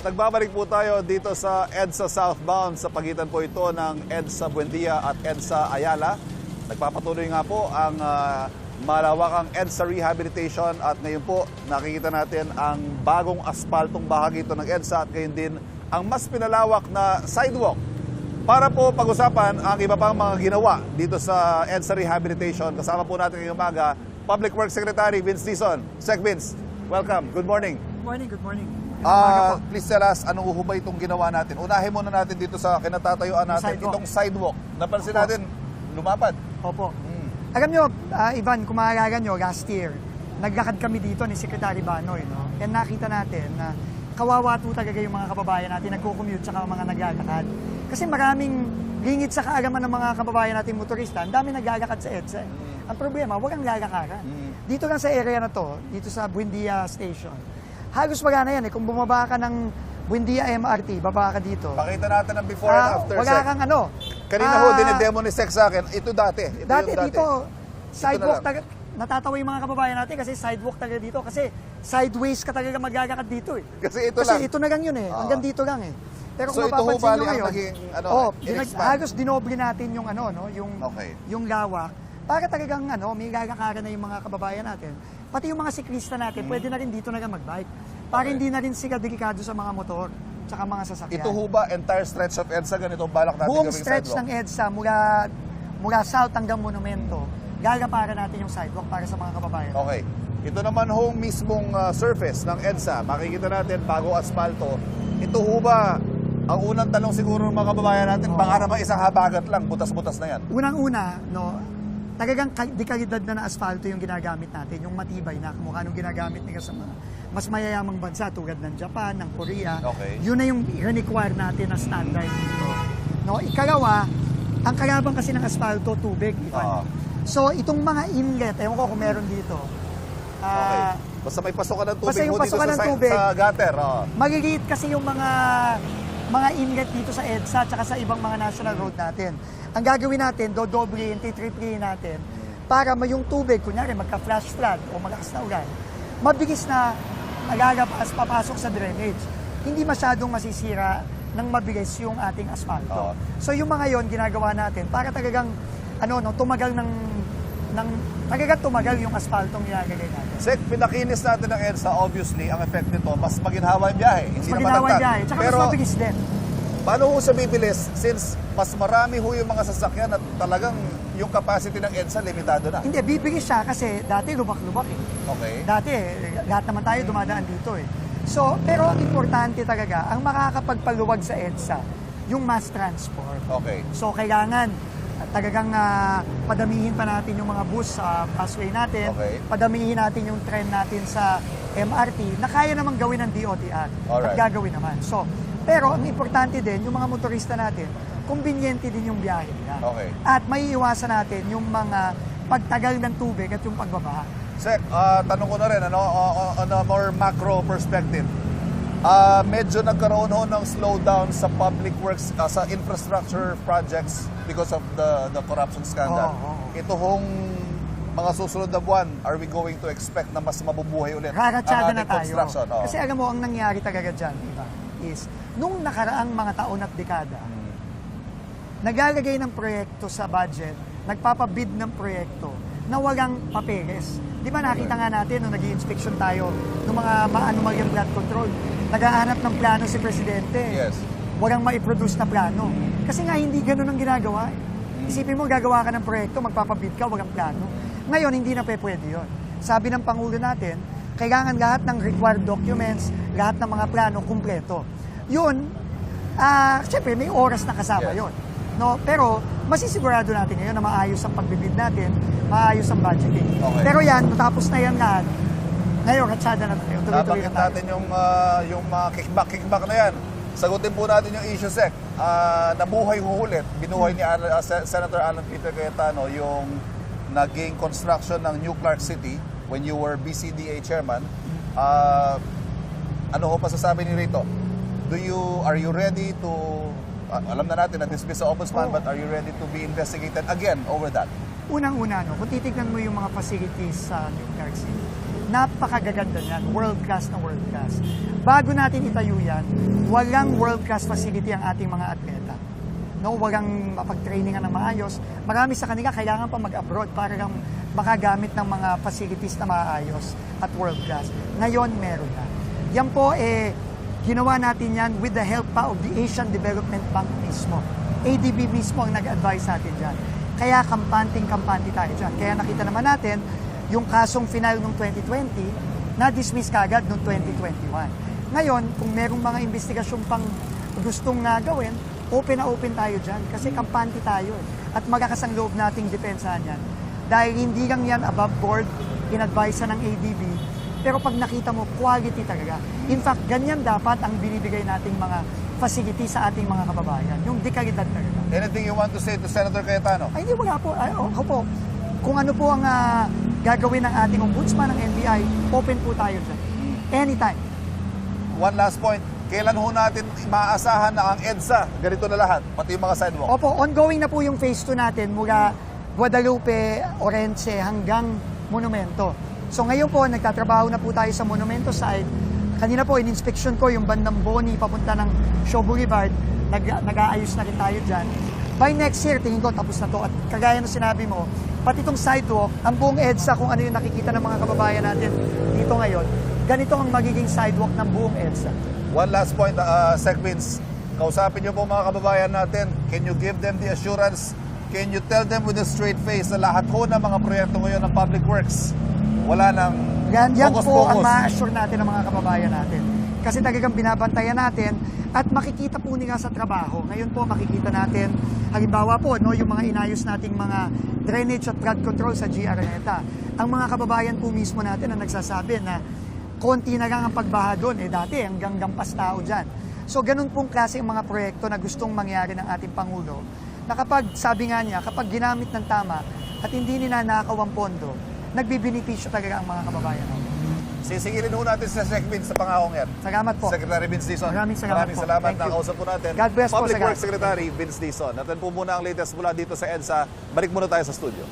Nagbabalik po tayo dito sa EDSA Southbound sa pagitan po ito ng EDSA Buendia at EDSA Ayala. Nagpapatuloy nga po ang malawakang EDSA Rehabilitation at ngayon po nakikita natin ang bagong aspaltong bahagi ito ng EDSA at ngayon din ang mas pinalawak na sidewalk. Para po pag-usapan ang iba pang mga ginawa dito sa EDSA Rehabilitation, kasama po natin ngayong umaga Public Works Secretary Vince Dizon. Sec Vince, welcome. Good morning. Good morning. Please tell us, anong uhubay itong ginawa natin? Unahin muna natin dito sa kinatatayuan natin, itong sidewalk. Napansin natin, lumapad. Opo. Alam nyo, Ivan, kung maalala nyo, last year, naglakad kami dito ni Secretary Banoy, no? And nakita natin na kawawa po talaga yung mga kababayan natin, nagko-commute tsaka mga naglalakad. Kasi maraming lingid sa kaalaman ng mga kababayan natin motorista, ang dami naglalakad sa EDSA. Ang problema, walang lalakaran. Dito lang sa area na to, dito sa Buendia Station, halos wala na yan eh. Kung bumaba ka ng Buendia MRT, baba ka dito. Pakita natin ang before and after, wala Sec. kang ano. Kanina ho, dinedemo ni Sec sa akin. Ito dati. Dati dito, sidewalk talaga. Natatawa yung mga kababayan natin kasi sidewalk talaga dito. Kasi sideways ka talaga maglalakad dito eh. Kasi ito lang. Kasi ito na lang yun eh. Hanggang dito lang eh. Pero kung So ito ho mapapansin bali nyo ang ngayon, naging in-expand. halos dinoble natin yung ano, no, Okay. yung lawak. Para talagang may lalakaran na yung mga kababayan natin. Pati yung mga siklista natin, pwede na rin dito na lang mag-bike. Para hindi na rin sila delikado sa mga motor tsaka mga sasakyan. Ito ho ba, entire stretch of EDSA, ganito ang balak natin Buong gawing stretch sidewalk? ng EDSA mula south hanggang Monumento, gagaparan natin yung sidewalk para sa mga kababayan. Okay. Ito naman ho mismong surface ng EDSA. Makikita natin, bago asfalto. Ito ho ba, ang unang tanong siguro ng mga kababayan natin, baka naman isang habagat lang, butas-butas na yan. Unang-una, no, talagang dekalidad na asfalto yung ginagamit natin, yung matibay na kamukha nung ginagamit nila sa mga mas mayayamang bansa tulad ng Japan, ng Korea. Okay. Yun na yung require natin na standard dito. No, ikalawa, ang kalabang kasi ng asfalto, tubig. So, itong mga inlet, ewan ko kung meron dito. Okay. Basta may pasokan ng tubig basta yung mo dito pasokan ng tubig, sa gutter. Maliliit kasi yung mga inlet dito sa EDSA at sa ibang mga national road natin. Ang gagawin natin, dodoblein, titripliin natin para yung tubig, kunyari magka-flash flood o malakas na ulan, mabilis na lalabas, papasok sa drainage. Hindi masyadong masisira ng mabilis yung ating asfalto. So yung mga yon ginagawa natin para talagang tumagal talagang tumagal yung asfaltong nilalagay natin. Sek, pinakinis natin ng EDSA, obviously, ang effect nito, mas maginhawa yung biyahe. Hindi na Maginawa matatag. biyahe, tsaka mas mabilis din. Paano ho sa bibilis? Since mas marami ho yung mga sasakyan at talagang yung capacity ng EDSA limitado na. Hindi, bibilis siya kasi dati lubak-lubak eh. Okay. Dati, lahat naman tayo dumadaan dito eh. So, pero ang importante talaga, ang makakapagpaluwag sa EDSA, yung mass transport. Okay. So, kailangan talagang padamihin pa natin yung mga bus sa busway natin, Okay. padamihin natin yung train natin sa MRT na kaya namang gawin ng DOTR at Alright. gagawin naman. So, pero ang importante din, yung mga motorista natin, conveniente din yung biyahe nila. Okay. At may iwasan natin yung mga pagtagal ng tubig at yung pagbabaha. Sek, tanong ko na rin, on a more macro perspective, medyo nagkaroon ho ng slowdown sa public works, sa infrastructure projects because of the corruption scandal. Ito hong mga susunod na buwan, are we going to expect na mas mabubuhay ulit Raratsada na ating tayo. construction? Kasi alam mo, ang nangyari talaga dyan, diba, is nung nakaraang mga taon at dekada, naglalagay ng proyekto sa budget, nagpapabid ng proyekto na walang papeles. Di ba nakita nga natin nung nag-i-inspection tayo ng mga anomalyang flood control, naghahanap ng plano si Presidente. Yes. Walang maiproduce na plano. Kasi nga hindi ganun ang ginagawa. Isipin mo, gagawa ka ng proyekto, magpapabid ka, walang plano. Ngayon, hindi na pwede yun. Sabi ng Pangulo natin, kailangan lahat ng required documents, lahat ng mga plano, kumpleto. Yun, syempre may oras na kasama yun. No? Pero masisigurado natin ngayon na maayos ang pagbibid natin, maayos ang budgeting. Okay. Pero yan, natapos na yan lahat. Ngayon, ratsada na tayo. Tuloy-tuloy Nabanggit na tayo. natin yung mga kickback na yan. Sagutin po natin yung issue, Sec. Nabuhay ho ulit. Binuhay ni Senator Alan Peter Cayetano yung naging construction ng New Clark City when you were BCDA chairman. Ano ho pasasabi ni Rito? Are you ready to, alam na natin na dismiss sa ombudsman, but are you ready to be investigated again over that? Unang-una, kung titignan mo yung mga facilities sa New Clark City, napakagaganda niyan, world-class na world-class. Bago natin itayo yan, walang world-class facility ang ating mga atleta. No, walang mapag-trainingan ng maayos. Marami sa kanila kailangan pa mag-abroad para lang makagamit ng mga facilities na maayos at world-class. Ngayon, meron na. Yan po, ginawa natin yan with the help pa of the Asian Development Bank mismo. ADB mismo ang nag-advise natin dyan. Kaya kampante tayo dyan. Kaya nakita naman natin, yung kasong final noong 2020, na-dismiss kagad noong 2021. Ngayon, kung merong mga investigasyon pang gustong gawin, open na open tayo dyan. Kasi kampante tayo. At magakas ang loob nating depensahan yan. Dahil hindi lang yan above board, in-advise ng ADB, pero pag nakita mo, quality talaga. In fact, ganyan dapat ang binibigay nating mga facility sa ating mga kababayan. Yung dekalidad talaga. Anything you want to say to Senator Cayetano? Ay, hindi, wala po. Ako po, kung ano po ang gagawin ng ating ombudsman ng NBI, open po tayo dyan. Anytime. One last point. Kailan ho natin maaasahan na ang EDSA, ganito na lahat, pati yung mga sidewalk? Opo, ongoing na po yung phase 2 natin mula Guadalupe, Orense hanggang Monumento. So ngayon po, nagtatrabaho na po tayo sa Monumento side. Kanina po, in-inspection ko yung bandang Boni papunta ng Shaw Boulevard. Nag-aayos na rin tayo dyan. By next year, tingin ko tapos na to. At kagaya ng sinabi mo, pati itong sidewalk, ang buong EDSA, kung ano yung nakikita ng mga kababayan natin dito ngayon, ganito ang magiging sidewalk ng buong EDSA. One last point, Sec Vince. Kausapin niyo po mga kababayan natin. Can you give them the assurance? Can you tell them with a straight face na lahat ho ng mga proyekto ngayon ng Public Works, wala nang Yan po ang focus-focus? ma-assure natin ng mga kababayan natin. Kasi talagang binabantayan natin at makikita po nila sa trabaho. Ngayon po makikita natin, halimbawa po, no, yung mga inayos nating mga drainage at flood control sa GR Araneta. Ang mga kababayan po mismo natin ang nagsasabi na konti na lang ang pagbaha doon. Dati hanggang gampas tao dyan. So ganun pong klase ang mga proyekto na gustong mangyari ng ating Pangulo na kapag, sabi nga niya, kapag ginamit ng tama at hindi ninanakaw ang pondo, nagbibinipisyo talaga ang mga kababayan. Sisingilin ho natin sa Sec Vince sa pangahong yan. Salamat po. Secretary Vince Dizon. Maraming salamat po. Salamat. Thank you. Nakausap po natin. God bless po Public sa Works Secretary Vince Dizon. At yan po muna ang latest mula dito sa EDSA. Balik muna tayo sa studio.